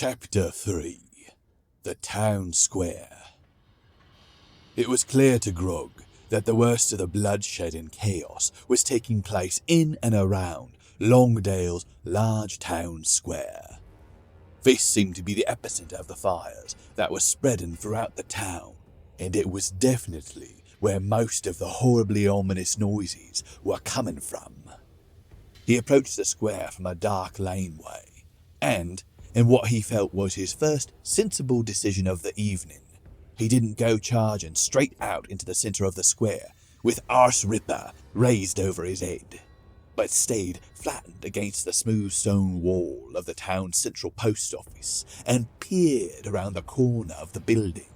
Chapter 3. The Town Square. It was clear to Grog that the worst of the bloodshed and chaos was taking place in and around Longdale's large town square. This seemed to be the epicenter of the fires that were spreading throughout the town, and it was definitely where most of the horribly ominous noises were coming from. He approached the square from a dark laneway, and in what he felt was his first sensible decision of the evening, he didn't go charging straight out into the center of the square with Arse Ripper raised over his head, but stayed flattened against the smooth stone wall of the town's central post office and peered around the corner of the building.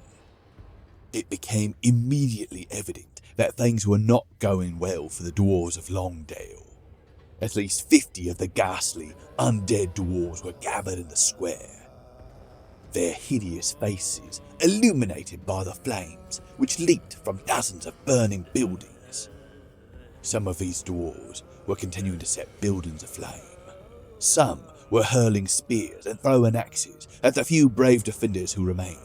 It became immediately evident that things were not going well for the dwarves of Longdale. At least 50 of the ghastly, undead dwarves were gathered in the square, their hideous faces illuminated by the flames which leaped from dozens of burning buildings. Some of these dwarves were continuing to set buildings aflame. Some were hurling spears and throwing axes at the few brave defenders who remained,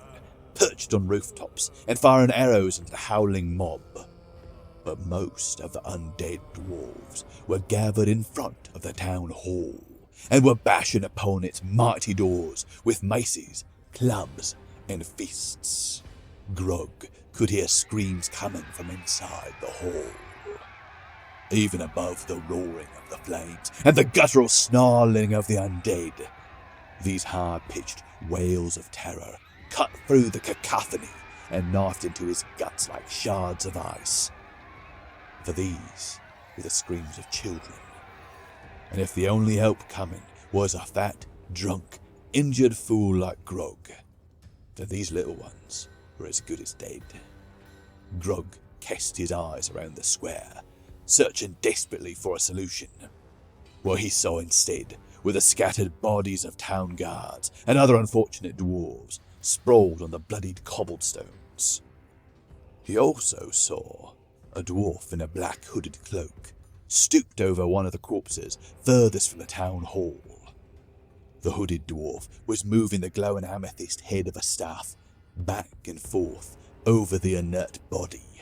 perched on rooftops and firing arrows into the howling mob. But most of the undead dwarves were gathered in front of the town hall and were bashing upon its mighty doors with maces, clubs, and fists. Grog could hear screams coming from inside the hall. Even above the roaring of the flames and the guttural snarling of the undead, these high-pitched wails of terror cut through the cacophony and knifed into his guts like shards of ice. For these were the screams of children, and if the only help coming was a fat, drunk, injured fool like Grog, then these little ones were as good as dead. Grog cast his eyes around the square, searching desperately for a solution. What he saw instead were the scattered bodies of town guards and other unfortunate dwarves sprawled on the bloodied cobblestones. He also saw a dwarf in a black hooded cloak stooped over one of the corpses furthest from the town hall. The hooded dwarf was moving the glowing amethyst head of a staff back and forth over the inert body.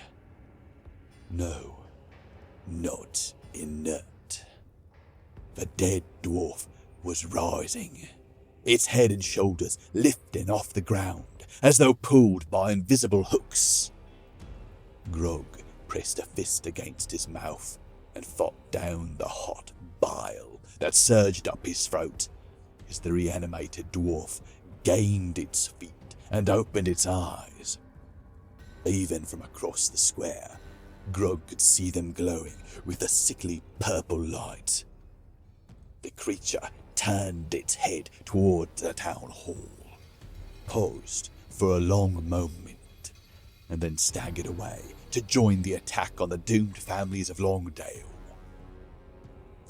No, not inert. The dead dwarf was rising, its head and shoulders lifting off the ground as though pulled by invisible hooks. Grog pressed a fist against his mouth and fought down the hot bile that surged up his throat as the reanimated dwarf gained its feet and opened its eyes. Even from across the square, Grog could see them glowing with a sickly purple light. The creature turned its head toward the town hall, paused for a long moment, and then staggered away to join the attack on the doomed families of Longdale.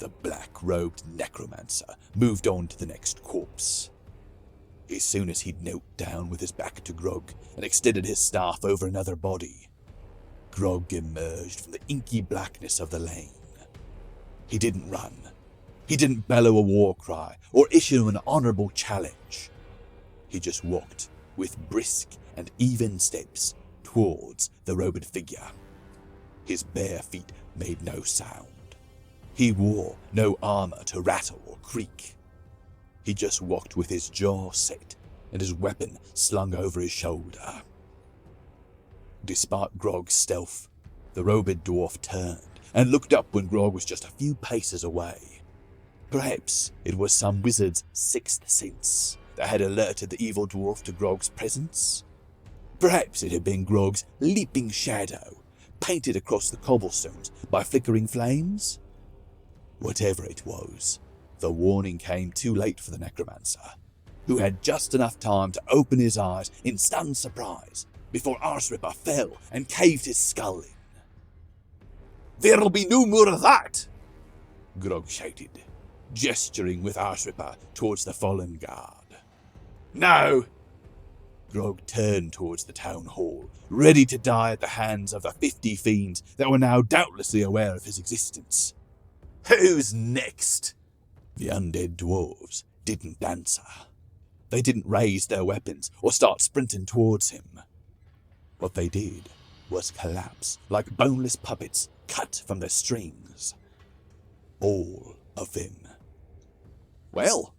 The black-robed necromancer moved on to the next corpse. As soon as he'd knelt down with his back to Grog and extended his staff over another body, Grog emerged from the inky blackness of the lane. He didn't run. He didn't bellow a war cry or issue an honorable challenge. He just walked with brisk and even steps towards the robed figure. His bare feet made no sound. He wore no armor to rattle or creak. He just walked with his jaw set and his weapon slung over his shoulder. Despite Grog's stealth, the robed dwarf turned and looked up when Grog was just a few paces away. Perhaps it was some wizard's sixth sense that had alerted the evil dwarf to Grog's presence. Perhaps it had been Grog's leaping shadow, painted across the cobblestones by flickering flames. Whatever it was, the warning came too late for the necromancer, who had just enough time to open his eyes in stunned surprise before Arseripper fell and caved his skull in. "There'll be no more of that!" Grog shouted, gesturing with Arseripper towards the fallen guard. "No!" Grog turned towards the town hall, ready to die at the hands of the 50 fiends that were now doubtlessly aware of his existence. "Who's next?" The undead dwarves didn't answer. They didn't raise their weapons or start sprinting towards him. What they did was collapse like boneless puppets cut from their strings. All of them. Well,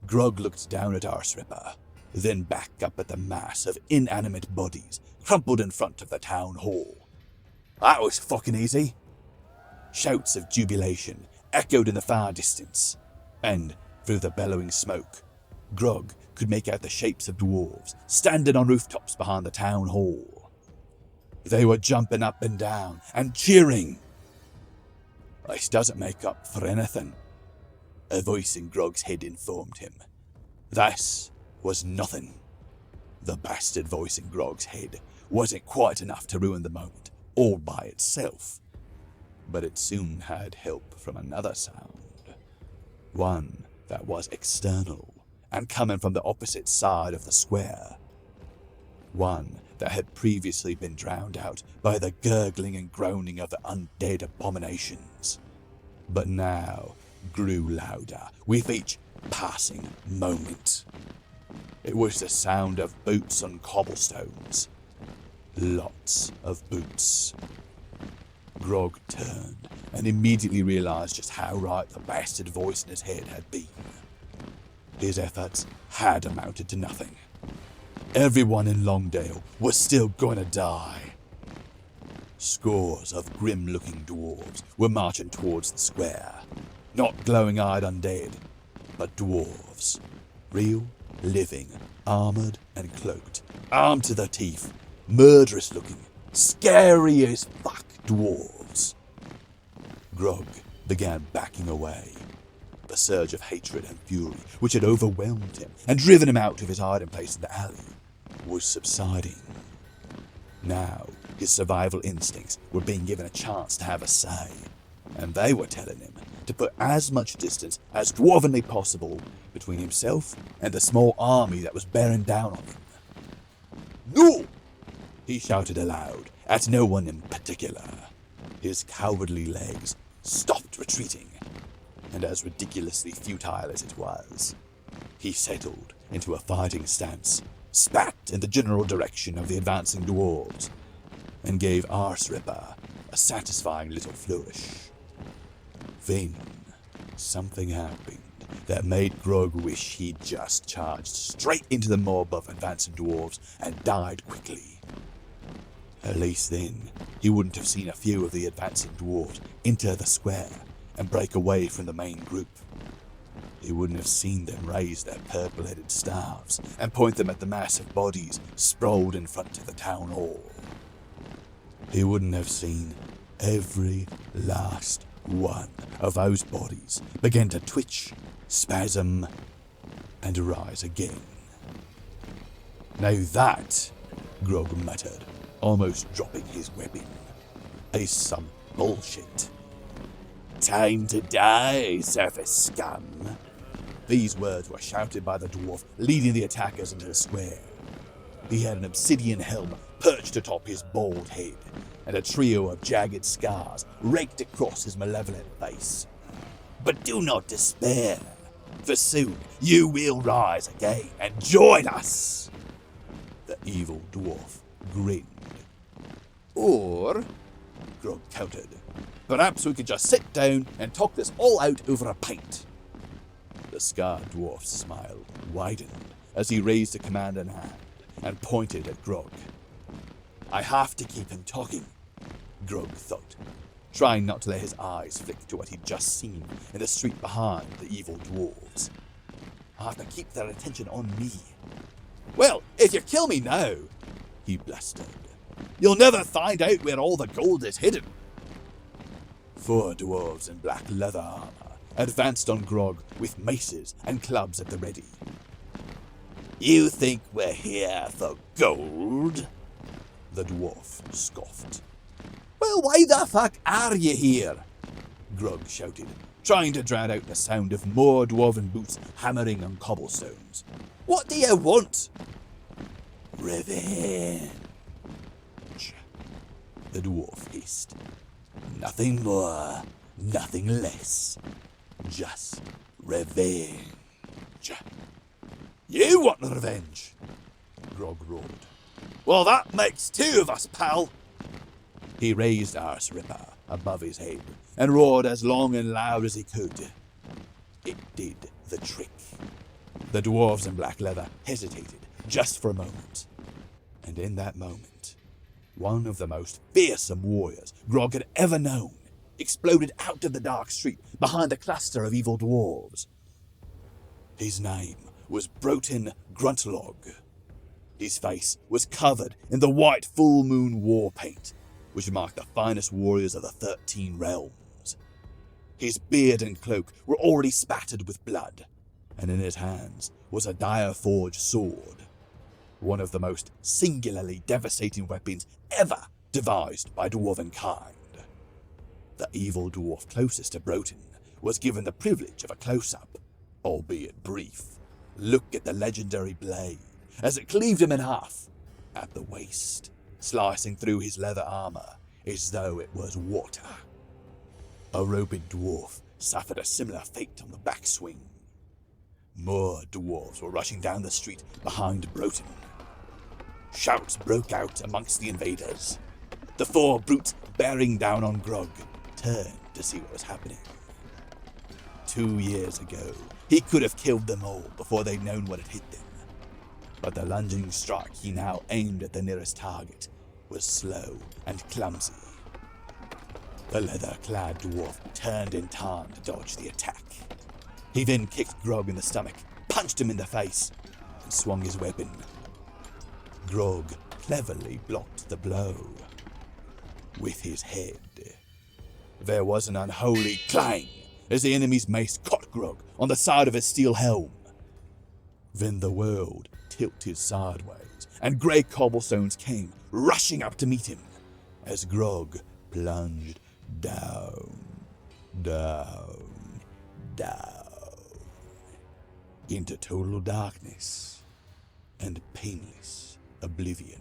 Grog looked down at Arseripper, then back up at the mass of inanimate bodies crumpled in front of the town hall. That was fucking easy. Shouts of jubilation echoed in the far distance, and through the bellowing smoke, Grog could make out the shapes of dwarves standing on rooftops behind the town hall. They were jumping up and down and cheering. This doesn't make up for anything, a voice in Grog's head informed him. This was nothing. The bastard voice in Grog's head wasn't quite enough to ruin the moment all by itself, but it soon had help from another sound. One that was external and coming from the opposite side of the square. One that had previously been drowned out by the gurgling and groaning of the undead abominations, but now grew louder with each passing moment. It was the sound of boots on cobblestones. Lots of boots. Grog turned and immediately realised just how right the bastard voice in his head had been. His efforts had amounted to nothing. Everyone in Longdale was still going to die. Scores of grim-looking dwarves were marching towards the square. Not glowing-eyed undead, but dwarves. Real, living, armoured and cloaked, armed to the teeth, murderous-looking, scary as fuck dwarves. Grog began backing away. The surge of hatred and fury which had overwhelmed him and driven him out of his hiding place in the alley was subsiding. Now his survival instincts were being given a chance to have a say, and they were telling him to put as much distance as dwarvenly possible between himself and the small army that was bearing down on him. "No!" he shouted aloud, at no one in particular. His cowardly legs stopped retreating, and as ridiculously futile as it was, he settled into a fighting stance, spat in the general direction of the advancing dwarves, and gave Arseripper a satisfying little flourish. Then, something happened that made Grog wish he'd just charged straight into the mob of advancing dwarves and died quickly. At least then, he wouldn't have seen a few of the advancing dwarves enter the square and break away from the main group. He wouldn't have seen them raise their purple-headed staffs and point them at the massive bodies sprawled in front of the town hall. He wouldn't have seen every last one of those bodies begin to twitch, spasm, and rise again. Now that, Grog muttered, almost dropping his weapon, is some bullshit. "Time to die, surface scum." These words were shouted by the dwarf leading the attackers into the square. He had an obsidian helm perched atop his bald head, and a trio of jagged scars raked across his malevolent face. "But do not despair, for soon you will rise again and join us." The evil dwarf grinned. "Or," Grog countered, "perhaps we could just sit down and talk this all out over a pint." The scarred dwarf's smile widened as he raised a commanding hand and pointed at Grog. "I have to keep him talking," Grog thought, trying not to let his eyes flick to what he'd just seen in the street behind the evil dwarves. "I have to keep their attention on me." "Well, if you kill me now," he blustered, "you'll never find out where all the gold is hidden." 4 dwarves in black leather armor advanced on Grog with maces and clubs at the ready. "You think we're here for gold?" the dwarf scoffed. "Well, why the fuck are you here?" Grog shouted, trying to drown out the sound of more dwarven boots hammering on cobblestones. "What do you want?" "Revenge," the dwarf hissed. "Nothing more, nothing less. Just revenge. You want revenge? Grog roared. Well, that makes two of us, pal. He raised Arse Ripper above his head and roared as long and loud as he could. It did the trick. The dwarves in black leather hesitated just for a moment. And in that moment, one of the most fearsome warriors Grog had ever known exploded out of the dark street behind a cluster of evil dwarves. His name was Broten Gruntlog. His face was covered in the white full moon war paint, which marked the finest warriors of the 13 realms. His beard and cloak were already spattered with blood, and in his hands was a dire-forged sword, one of the most singularly devastating weapons ever devised by dwarven kind. The evil dwarf closest to Broten was given the privilege of a close-up, albeit brief, look at the legendary blade as it cleaved him in half at the waist, slicing through his leather armor as though it was water. A robed dwarf suffered a similar fate on the backswing. More dwarves were rushing down the street behind Broten. Shouts broke out amongst the invaders. The 4 brutes bearing down on Grog turned to see what was happening. 2 years ago, he could have killed them all before they'd known what had hit them. But the lunging strike he now aimed at the nearest target was slow and clumsy. The leather-clad dwarf turned in time to dodge the attack. He then kicked Grog in the stomach, punched him in the face, and swung his weapon. Grog cleverly blocked the blow with his head. There was an unholy clang as the enemy's mace caught Grog on the side of his steel helm. Then the world tilted sideways, and grey cobblestones came rushing up to meet him as Grog plunged down into total darkness and painless oblivion.